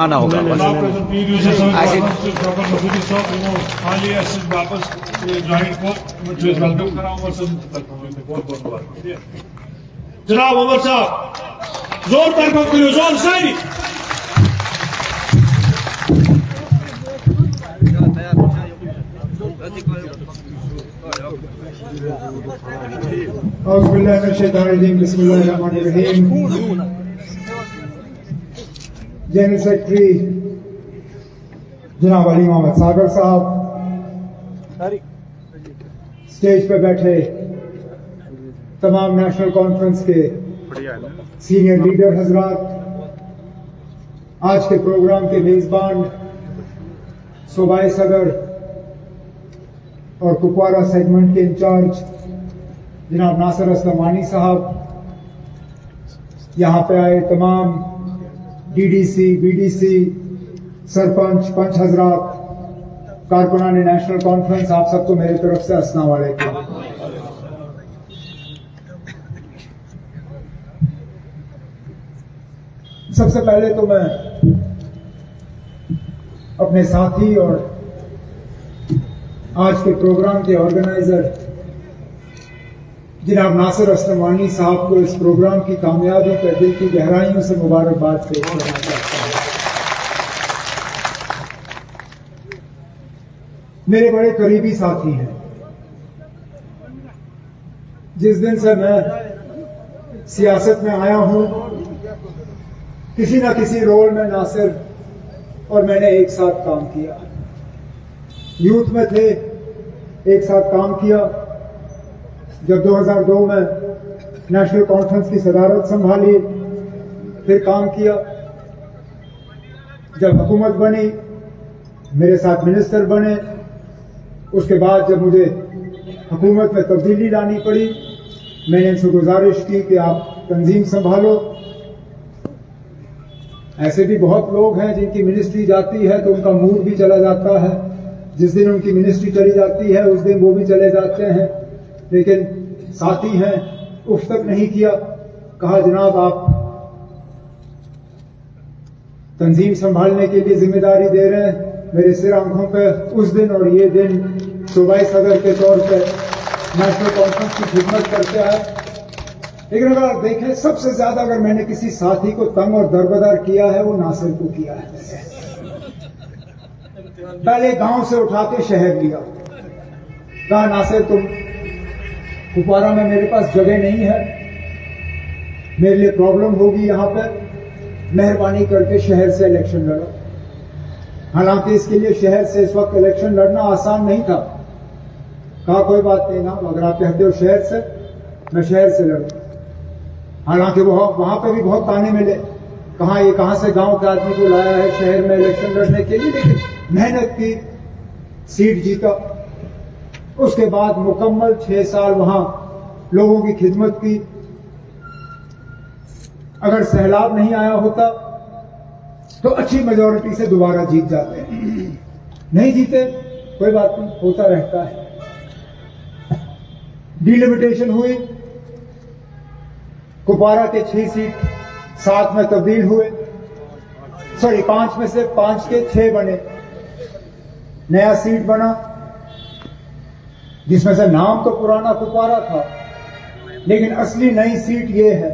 आना होगा जनाब उमर साहब जोर तारीफ करो जोर सारी जनरल सेक्रेटरी जनाब अली मोहम्मद सागर साहब, स्टेज पे बैठे तमाम नेशनल कॉन्फ्रेंस के सीनियर लीडर हजरात, आज के प्रोग्राम के मेजबान सूबाई सदर और कुपवारा सेगमेंट के इंचार्ज जनाब नासिर असलम वानी साहब, यहां पे आए तमाम डीडीसी, बीडीसी, सरपंच, पंच हजरात, कारकुनान नेशनल कॉन्फ्रेंस, आप सबको मेरी तरफ से अस्सलाम वालेकुम। सबसे पहले तो मैं अपने साथी और आज के प्रोग्राम के ऑर्गेनाइजर जनाब नासिर असलम वानी साहब को इस प्रोग्राम की कामयाबी पर दिल की गहराइयों से मुबारकबाद पेश करना चाहता हूं। मेरे बड़े करीबी साथी हैं। जिस दिन से मैं सियासत में आया हूं, किसी न किसी रोल में नासिर और मैंने एक साथ काम किया। यूथ में थे, एक साथ काम किया। जब 2002 में नेशनल कॉन्फ्रेंस की सदारत संभाली, फिर काम किया। जब हुकूमत बनी, मेरे साथ मिनिस्टर बने। उसके बाद जब मुझे हुकूमत में तब्दीली लानी पड़ी, मैंने इनसे गुजारिश की कि आप तंजीम संभालो। ऐसे भी बहुत लोग हैं जिनकी मिनिस्ट्री जाती है तो उनका मूड भी चला जाता है। जिस दिन उनकी मिनिस्ट्री चली जाती है उस दिन वो भी चले जाते हैं, लेकिन साथी हैं, उफ तक नहीं किया। कहा जनाब आप तंजीम संभालने के लिए जिम्मेदारी दे रहे हैं, मेरे सिर आंखों पे उस दिन और ये दिन सूबाई सदर के तौर पे नेशनल कॉन्फ्रेंस की खिदमत करते आए। लेकिन अगर आप देखें, सबसे ज्यादा अगर मैंने किसी साथी को तंग और दरबदर किया है वो नासिर को किया है। पहले गांव से उठा के शहर लिया, कहा नासिर तुम कुपवारा में मेरे पास जगह नहीं है, मेरे लिए प्रॉब्लम होगी यहां पर, मेहरबानी करके शहर से इलेक्शन लड़ो। हालांकि इसके लिए शहर से इस वक्त इलेक्शन लड़ना आसान नहीं था। कहा कोई बात नहीं ना, अगर आप कहते हो शहर से, मैं शहर से लड़ूं। हालांकि वहां पे भी बहुत ताने मिले, कहा ये कहां से गांव के आदमी को लाया है शहर में इलेक्शन लड़ने के लिए, लेकिन मेहनत की, सीट जीता। उसके बाद मुकम्मल 6 साल वहां लोगों की खिदमत की। अगर सहलाब नहीं आया होता तो अच्छी मेजॉरिटी से दोबारा जीत जाते हैं। नहीं जीते, कोई बात नहीं, होता रहता है। डिलिमिटेशन हुई, कुपवारा के 6 सीट 7 में तब्दील हुए, 5 में से 5 के 6 बने। नया सीट बना जिसमें से नाम तो पुराना कुपवारा था, लेकिन असली नई सीट ये है।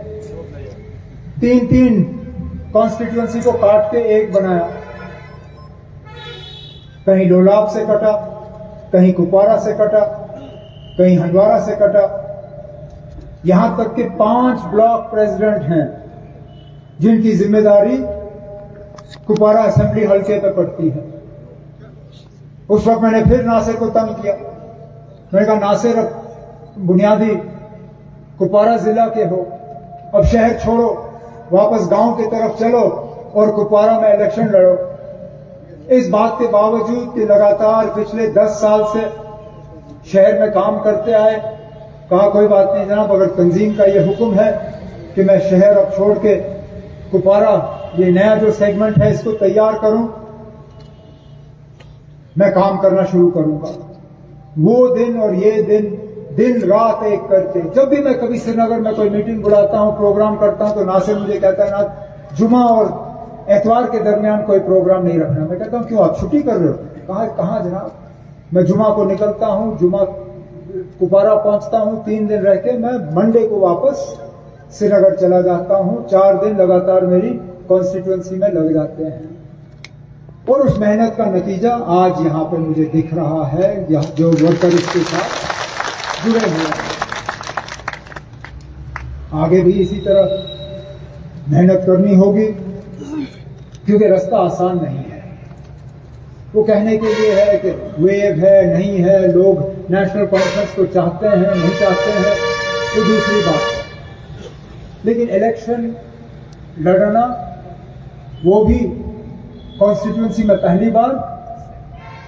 3-3 कॉन्स्टिट्यूएंसी को काट के एक बनाया। कहीं लोलाब से कटा, कहीं कुपवारा से कटा, कहीं हंदवारा से कटा। यहां तक कि 5 ब्लॉक प्रेसिडेंट हैं जिनकी जिम्मेदारी कुपवारा असेंबली हल्के पर पड़ती है। उस वक्त मैंने फिर नासिर को तंग किया। मैंने कहा नासिर, बुनियादी कुपवारा जिला के हो, अब शहर छोड़ो, वापस गांव की तरफ चलो और कुपवारा में इलेक्शन लड़ो। इस बात के बावजूद कि लगातार पिछले 10 साल से शहर में काम करते आए, कहा कोई बात नहीं जनाब, अगर तंजीम का ये हुक्म है कि मैं शहर अब छोड़ के कुपवारा ये नया जो सेगमेंट है इसको तैयार करूं, मैं काम करना शुरू करूंगा। वो दिन और ये दिन रात एक करके, जब भी मैं कभी श्रीनगर में कोई मीटिंग बुलाता हूं, प्रोग्राम करता हूं, तो नासिर मुझे कहता है ना, जुमा और एतवार के दरमियान कोई प्रोग्राम नहीं रखना। मैं कहता हूं क्यों आप छुट्टी कर रहे हो? कहाँ जनाब, मैं जुमा को निकलता हूं, जुमा कुपारा पहुंचता हूं, 3 दिन रह के मैं मंडे को वापस श्रीनगर चला जाता हूं। 4 दिन लगातार मेरी कॉन्स्टिट्यूएंसी में लग जाते हैं और उस मेहनत का नतीजा आज यहां पर मुझे दिख रहा है, जो वर्कर इसके साथ जुड़े हुए हैं। आगे भी इसी तरह मेहनत करनी होगी क्योंकि रास्ता आसान नहीं है। वो कहने के लिए है कि वेव है, नहीं है, लोग नेशनल कॉन्फ्रेंस को चाहते हैं, नहीं चाहते हैं, तो दूसरी बात है। लेकिन इलेक्शन लड़ना, वो भी कॉन्स्टिट्यूएंसी में पहली बार,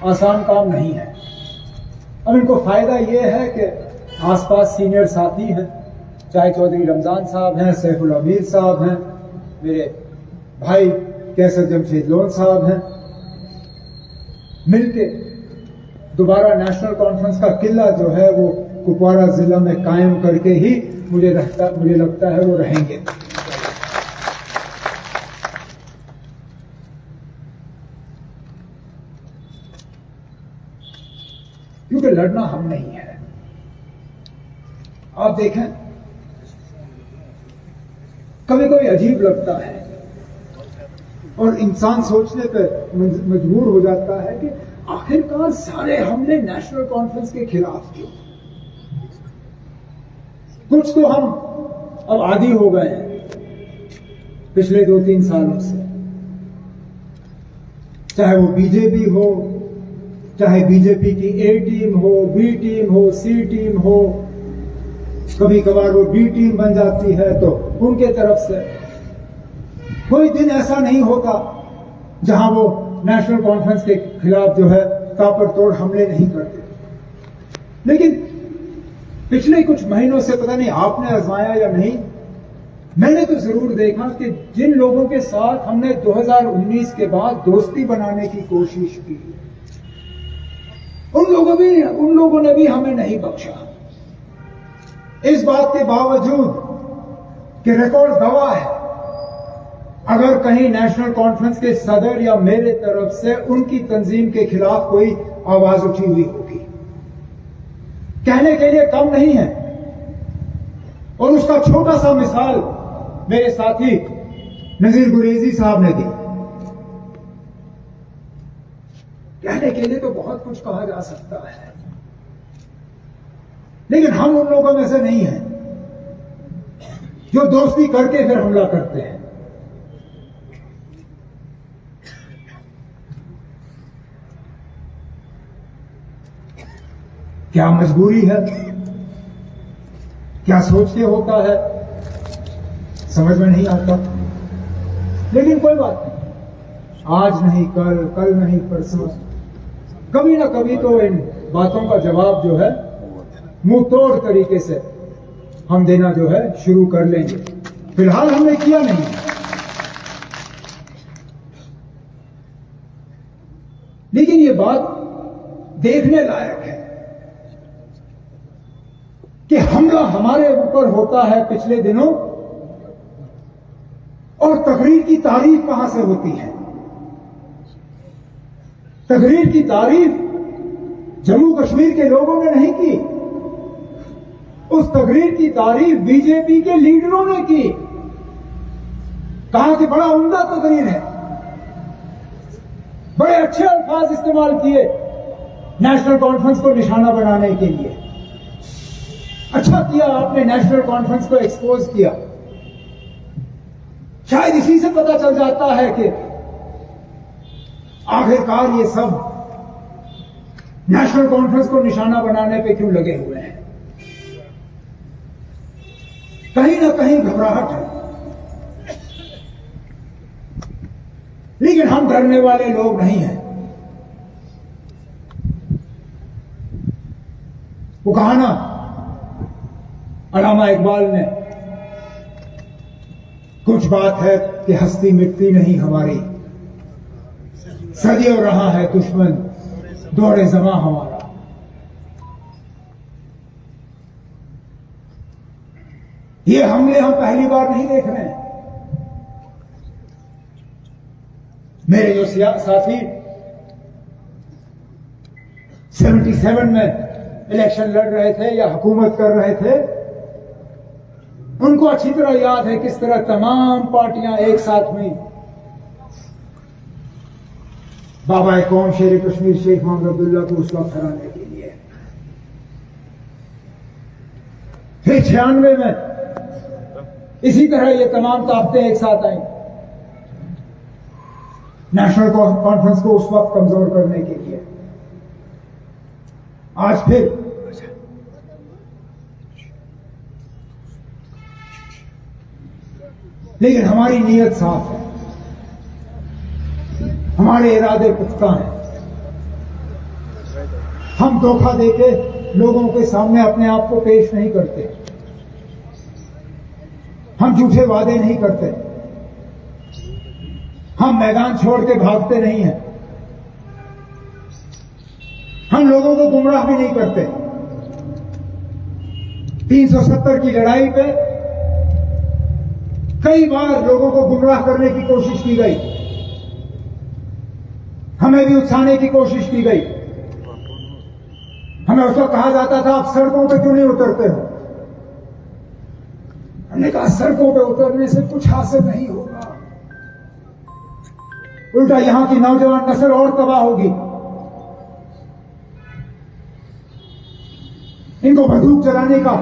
आसान काम नहीं है। अब इनको फायदा ये है कि आसपास सीनियर साथी हैं, चाहे चौधरी रमजान साहब हैं, सैफुल अमीर साहब हैं, मेरे भाई कैसर जमशेद लोन साहब हैं, मिलके दोबारा नेशनल कॉन्फ्रेंस का किला जो है वो कुपवाड़ा जिला में कायम करके ही मुझे लगता है वो रहेंगे। क्योंकि लड़ना हम नहीं है। आप देखें, कभी कभी अजीब लगता है और इंसान सोचने पर मजबूर हो जाता है कि आखिरकार सारे हमले नेशनल कॉन्फ्रेंस के खिलाफ क्यों? कुछ तो हम अब आदी हो गए हैं पिछले 2-3 सालों से, चाहे वो बीजेपी हो, चाहे बीजेपी की ए टीम हो, बी टीम हो, सी टीम हो, कभी कभार वो डी टीम बन जाती है तो उनके तरफ से कोई दिन ऐसा नहीं होता जहां वो नेशनल कॉन्फ्रेंस के खिलाफ जो है ताबड़तोड़ हमले नहीं करते। लेकिन पिछले कुछ महीनों से, पता नहीं आपने आजमाया या नहीं, मैंने तो जरूर देखा कि जिन लोगों के साथ हमने 2019 के बाद दोस्ती बनाने की कोशिश की, उन लोगों ने भी हमें नहीं बख्शा। इस बात के बावजूद कि रिकॉर्ड गवाह है, अगर कहीं नेशनल कॉन्फ्रेंस के सदर या मेरे तरफ से उनकी तंजीम के खिलाफ कोई आवाज उठी हुई होगी, कहने के लिए कम नहीं है। और उसका छोटा सा मिसाल मेरे साथी नजीर गुरेजी साहब ने दी। कहने के लिए तो बहुत कुछ कहा जा सकता है, लेकिन हम उन लोगों में से नहीं हैं जो दोस्ती करके फिर हमला करते हैं। क्या मजबूरी है, क्या सोच के होता है, समझ में नहीं आता। लेकिन कोई बात नहीं, आज नहीं कल, कल नहीं परसों, कभी ना कभी तो इन बातों का जवाब जो है मुंह तोड़ तरीके से हम देना जो है शुरू कर लेंगे। फिलहाल हमने किया नहीं। लेकिन ये बात देखने लायक है कि हमला हमारे ऊपर होता है पिछले दिनों, और तकरीर की तारीफ कहां से होती है? तकरीर की तारीफ जम्मू कश्मीर के लोगों ने नहीं की, उस तकरीर की तारीफ बीजेपी के लीडरों ने की। कहा कि बड़ा उम्दा तकरीर है, बड़े अच्छे अल्फाज इस्तेमाल किए नेशनल कॉन्फ्रेंस को निशाना बनाने के लिए। अच्छा किया आपने नेशनल कॉन्फ्रेंस को एक्सपोज किया। शायद इसी से पता चल जाता है कि आखिरकार ये सब नेशनल कॉन्फ्रेंस को निशाना बनाने पे क्यों लगे हुए हैं। कहीं ना कहीं घबराहट है, लेकिन हम डरने वाले लोग नहीं हैं। वो कहा ना अल्लामा इकबाल ने, कुछ बात है कि हस्ती मिटती नहीं हमारी, सदियों रहा है दुश्मन दौरे जमा हमारा। ये हमले हम पहली बार नहीं देख रहे हैं। मेरे जो साथी 77 में इलेक्शन लड़ रहे थे या हुकूमत कर रहे थे, उनको अच्छी तरह याद है किस तरह तमाम पार्टियां एक साथ हुई बाबा कौम शेर कश्मीर शेख मोहम्मद अब्दुल्ला को उस वक्त हराने के लिए। फिर 96 में इसी तरह ये तमाम ताकतें एक साथ आई नेशनल कॉन्फ्रेंस को उस वक्त कमजोर करने के लिए। आज फिर लेकिन हमारी नीयत साफ है, हमारे इरादे पुख्ता हैं। हम धोखा देके लोगों के सामने अपने आप को पेश नहीं करते, हम झूठे वादे नहीं करते, हम मैदान छोड़ के भागते नहीं हैं, हम लोगों को गुमराह भी नहीं करते। 370 की लड़ाई पे कई बार लोगों को गुमराह करने की कोशिश की गई, हमें भी उकसाने की कोशिश की गई। हमें उस वक्त कहा जाता था आप सड़कों पे क्यों नहीं उतरते हो। हमने कहा सड़कों पे उतरने से कुछ हासिल नहीं होगा, उल्टा यहां की नौजवान नस्ल और तबाह होगी। इनको बंदूक चलाने का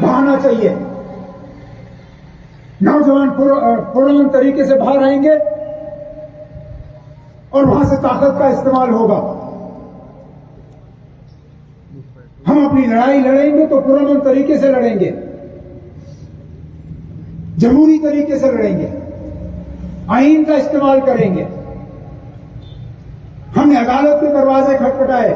बहाना चाहिए, नौजवान पुरअमन तरीके से बाहर आएंगे और वहां से ताकत का इस्तेमाल होगा। हम अपनी लड़ाई लड़ेंगे तो पुरअमन तरीके से लड़ेंगे, जमहूरी तरीके से लड़ेंगे, आईन का इस्तेमाल करेंगे। हमने अदालत के दरवाजे खटखटाए।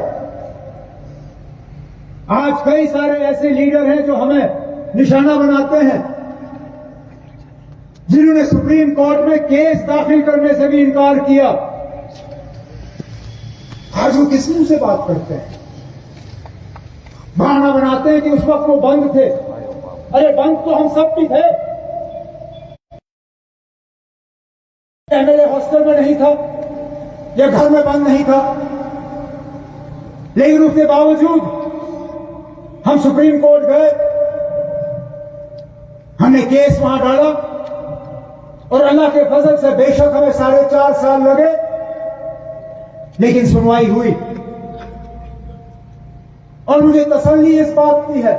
आज कई सारे ऐसे लीडर हैं जो हमें निशाना बनाते हैं, जिन्होंने सुप्रीम कोर्ट में केस दाखिल करने से भी इनकार किया। आज वो किस मुंह से बात करते हैं, बहाना बनाते हैं कि उस वक्त वो बंद थे। अरे बंद तो हम सब भी थे, मेरे हॉस्टल में नहीं था या घर में बंद नहीं था, लेकिन उसके बावजूद हम सुप्रीम कोर्ट गए, हमने केस वहां डाला और अल्लाह के फजल से बेशक हमें 4.5 साल लगे, लेकिन सुनवाई हुई। और मुझे तसल्ली इस बात की है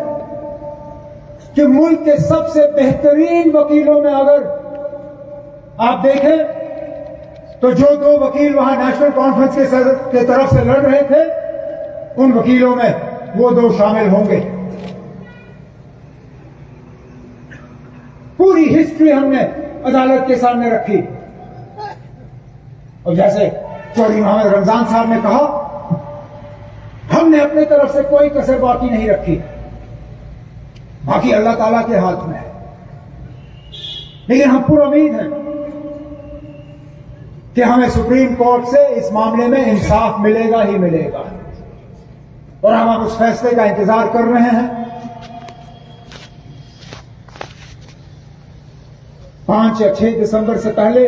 कि मुल्क के सबसे बेहतरीन वकीलों में अगर आप देखें तो जो 2 वकील वहां नेशनल कॉन्फ्रेंस के तरफ से लड़ रहे थे, उन वकीलों में वो 2 शामिल होंगे। पूरी हिस्ट्री हमने अदालत के सामने रखी और जैसे चौधरी मोहम्मद रमजान साहब ने कहा, हमने अपनी तरफ से कोई कसर बाकी नहीं रखी, बाकी अल्लाह ताला के हाथ में है। लेकिन हम पूरी उम्मीद हैं कि हमें सुप्रीम कोर्ट से इस मामले में इंसाफ मिलेगा ही मिलेगा, और हम उस फैसले का इंतजार कर रहे हैं। 5 या 6 दिसंबर से पहले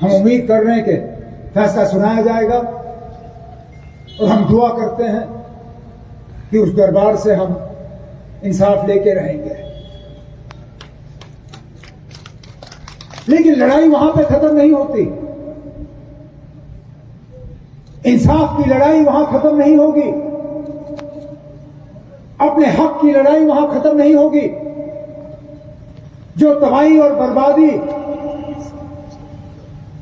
हम उम्मीद कर रहे हैं कि फैसला सुनाया जाएगा, और हम दुआ करते हैं कि उस दरबार से हम इंसाफ लेके रहेंगे। लेकिन लड़ाई वहां पे खत्म नहीं होती, इंसाफ की लड़ाई वहां खत्म नहीं होगी, अपने हक की लड़ाई वहां खत्म नहीं होगी। जो तबाही और बर्बादी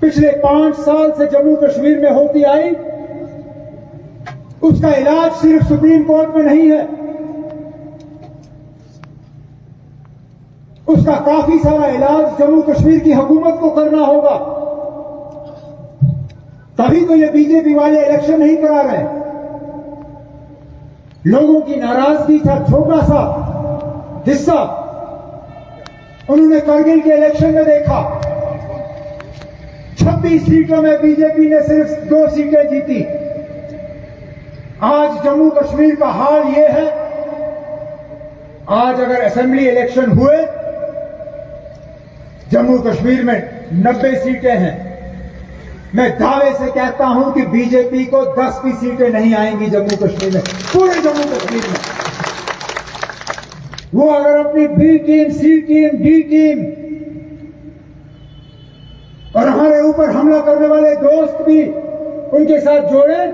पिछले 5 साल से जम्मू कश्मीर में होती आई, उसका इलाज सिर्फ सुप्रीम कोर्ट में नहीं है, उसका काफी सारा इलाज जम्मू कश्मीर की हुकूमत को करना होगा। तभी तो ये बीजेपी वाले इलेक्शन नहीं करा रहे। लोगों की नाराजगी का छोटा सा हिस्सा उन्होंने करगिल के इलेक्शन में देखा। 26 सीटों में बीजेपी ने सिर्फ 2 सीटें जीती। आज जम्मू कश्मीर का हाल यह है, आज अगर असेंबली इलेक्शन हुए, जम्मू कश्मीर में 90 सीटें हैं। मैं दावे से कहता हूं कि बीजेपी को 10 भी सीटें नहीं आएंगी जम्मू कश्मीर में, पूरे जम्मू कश्मीर में। वो अगर अपनी बी टीम, सी टीम, डी टीम और हमारे ऊपर हमला करने वाले दोस्त भी उनके साथ जोड़े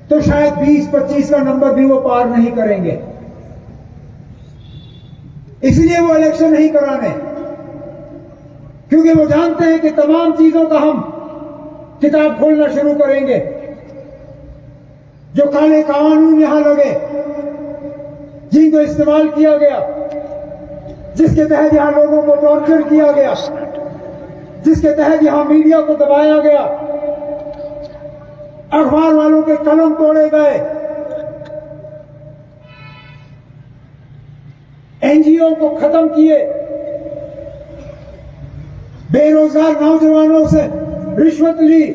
तो शायद 20-25 का नंबर भी वो पार नहीं करेंगे। इसलिए वो इलेक्शन नहीं कराने, क्योंकि वो जानते हैं कि तमाम चीजों का हम किताब खोलना शुरू करेंगे। जो काले कानून यहां लगे, जिनको इस्तेमाल किया गया, जिसके तहत यहां लोगों को टॉर्चर किया गया, जिसके तहत यहां मीडिया को दबाया गया, अखबार वालों के कलम तोड़े गए, एनजीओ को खत्म किए, बेरोजगार नौजवानों से रिश्वत ली,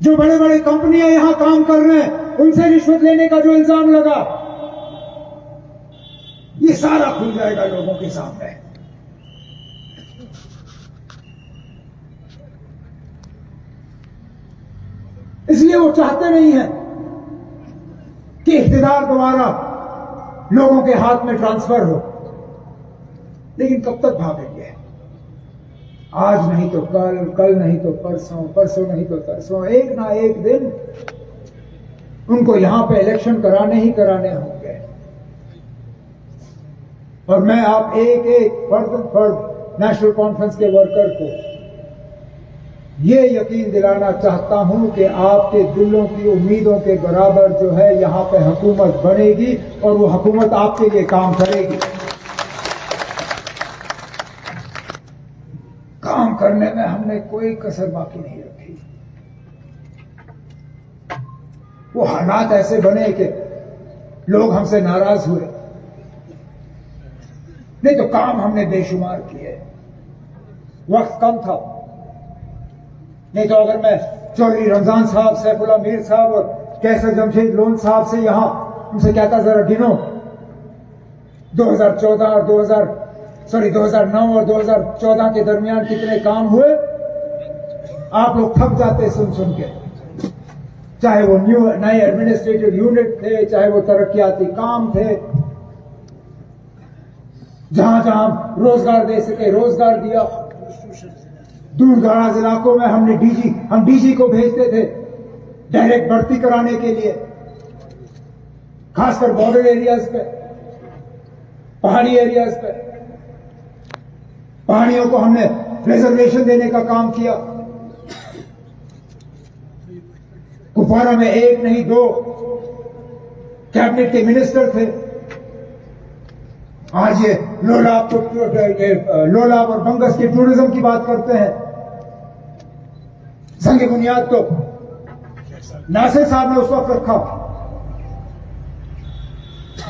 जो बड़े बड़े कंपनियां यहां काम कर रहे हैं उनसे रिश्वत लेने का जो इल्जाम लगा, ये सारा खुल जाएगा लोगों के सामने। इसलिए वो चाहते नहीं है कि इख्तिदार दोबारा लोगों के हाथ में ट्रांसफर हो। लेकिन कब तक भागेंगे? आज नहीं तो कल, कल नहीं तो परसों, परसों नहीं तो तरसों, एक ना एक दिन उनको यहां पे इलेक्शन कराने ही कराने होंगे। और मैं आप एक एक फर्द नेशनल कॉन्फ्रेंस के वर्कर को ये यकीन दिलाना चाहता हूं कि आपके दिलों की उम्मीदों के बराबर जो है यहां पे हुकूमत बनेगी और वो हुकूमत आपके लिए काम करेगी। काम करने में हमने कोई कसर बाकी नहीं रखी। वो हालात ऐसे बने कि लोग हमसे नाराज हुए, नहीं तो काम हमने बेशुमार किए। वक्त कम था, नहीं तो अगर मैं चौधरी रमजान साहब, सैफुल्लाह मीर साहब और कैसर जमशेद लोन साहब से यहां उनसे कहता जरा गिनो 2014 और 2009 और 2014 के दरमियान कितने काम हुए, आप लोग थक जाते सुन सुन के। चाहे वो नए एडमिनिस्ट्रेटिव यूनिट थे, चाहे वो तरक्याती काम थे, जहां जहां रोजगार दे सके रोजगार दिया। दूर दराज इलाकों में हम डीजी को भेजते थे डायरेक्ट भर्ती कराने के लिए, खासकर बॉर्डर एरियाज पे, पहाड़ी एरियाज पे। पहाड़ियों को हमने रिजर्वेशन देने का काम किया। कुपवारा में एक नहीं 2 कैबिनेट के मिनिस्टर थे। आज ये लोलाब और बंगस के टूरिज्म की बात करते हैं। संग बुनियाद तो नासिर साहब ने उस वक्त रखा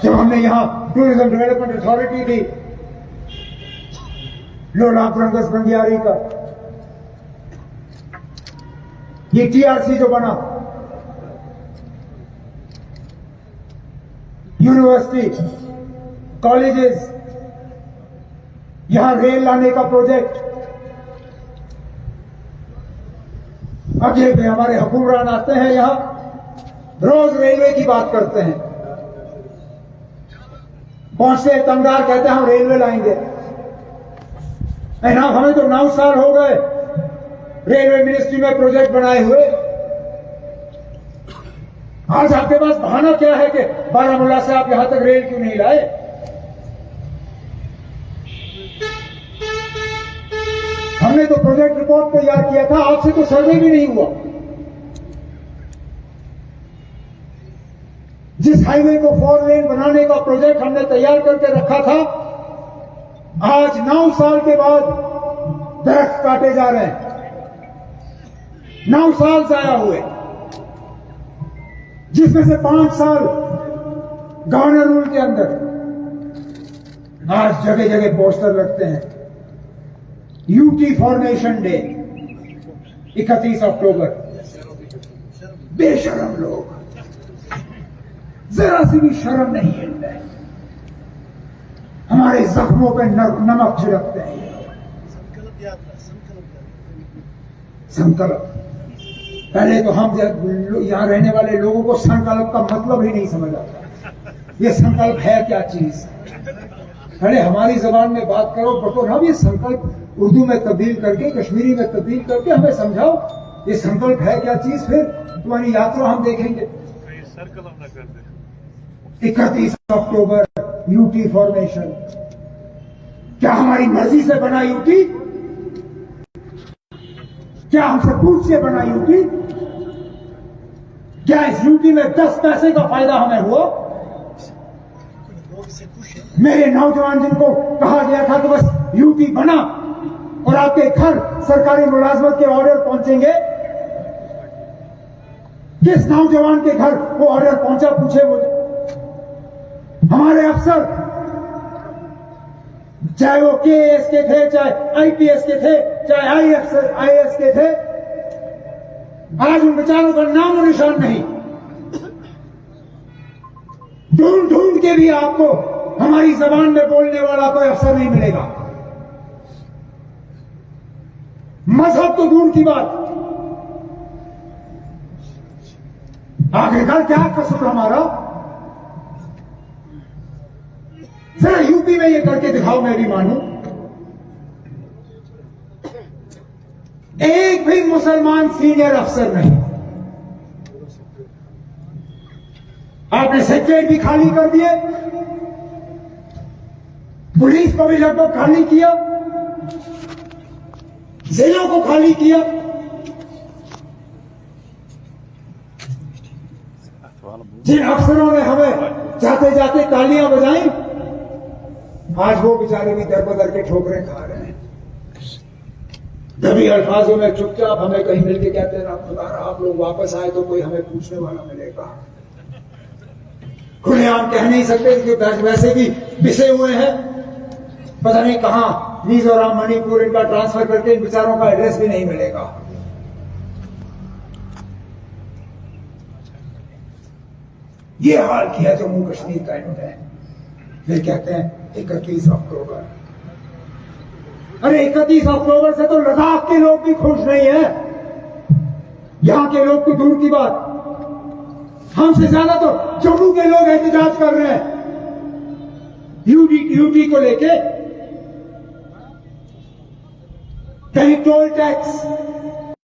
जब हमने यहां टूरिज्म डेवलपमेंट अथॉरिटी दी, लोलाब बंगस बंगियारी का। ये टीआरसी जो बना, यूनिवर्सिटी, कॉलेजेस, यहां रेल लाने का प्रोजेक्ट। अगले पे हमारे हुक्मरान आते हैं यहां, रोज रेलवे की बात करते हैं। पहुंचते तंगदार कहते हैं हम रेलवे लाएंगे। ना हमें तो 9 साल हो गए रेलवे मिनिस्ट्री में प्रोजेक्ट बनाए हुए। आज आपके पास बहाना क्या है कि बारामूला से आप यहां तक रेल क्यों नहीं लाए? हमने तो प्रोजेक्ट रिपोर्ट तैयार किया था, आपसे तो सर्वे भी नहीं हुआ। जिस हाईवे को 4 लेन बनाने का प्रोजेक्ट हमने तैयार करके रखा था, आज 9 साल के बाद दरख्त काटे जा रहे हैं। 9 साल जाया हुए, जिसमें से 5 साल गवर्नर रूल के अंदर। आज जगह जगह पोस्टर लगते हैं, यूटी फॉर्मेशन डे 31 अक्टूबर। बेशरम लोग, जरा सी भी शर्म नहीं है इनमें। हमारे जख्मों पे नमक छिड़कते हैं। संकल्प, पहले तो हम यहां रहने वाले लोगों को संकल्प का मतलब ही नहीं समझ आता। ये संकल्प है क्या चीज? पहले हमारी जबान में बात करो, बटोर हम ये संकल्प उर्दू में तब्दील करके, कश्मीरी में तब्दील करके हमें समझाओ ये संकल्प है क्या चीज। फिर तुम्हारी यात्रा हम देखेंगे। 31 अक्टूबर यूटी फॉर्मेशन, क्या हमारी मर्जी से बना यूटी? क्या हमसे पूछ के बना यूटी? क्या इस यूटी में 10 पैसे का फायदा हमें हुआ? मेरे नौजवान जिनको कहा गया था कि बस यूटी बना और आपके घर सरकारी मुलाजमत के ऑर्डर पहुंचेंगे, किस नौजवान के घर वो ऑर्डर पहुंचा पूछे मुझे। हमारे अफसर, चाहे वो केएएस के थे, चाहे आईपीएस के थे, चाहे आईएएस के थे, आज उन बेचारों का नाम और निशान नहीं। ढूंढ ढूंढ के भी आपको हमारी जबान में बोलने वाला कोई अफसर नहीं मिलेगा। मजहब तो दूर की बात, आखिरकार क्या कसूर हमारा? जरा यूपी में ये करके दिखाओ, मैं भी मानूं। एक भी मुसलमान सीनियर अफसर नहीं। आपने सेक्रेटरी भी खाली कर दिए, पुलिस को भी लगभग खाली किया, जिलों को खाली किया। जिन अफसरों ने हमें जाते जाते तालियां बजाई, आज वो बेचारे भी दर बदर के ठोकरें खा रहे हैं। दबी अल्फाजों में चुपचाप हमें कहीं मिलके कहते हैं, खुदा आप लोग वापस आए तो कोई हमें पूछने वाला मिलेगा। खुलेआम कह नहीं सकते कि वैसे भी पिसे हुए हैं, पता नहीं कहां मिजोरम, मणिपुर, इनका ट्रांसफर करके इन बेचारों का एड्रेस भी नहीं मिलेगा। ये हाल किया जम्मू कश्मीर का इन्होंने। फिर कहते हैं 31 अक्टूबर। अरे 31 अक्टूबर से तो लद्दाख के लोग भी खुश नहीं है। यहां के लोग तो दूर की बात, हमसे ज्यादा तो जम्मू के लोग एहतजाज कर रहे हैं यूटी को लेके। कहीं टोल टैक्स,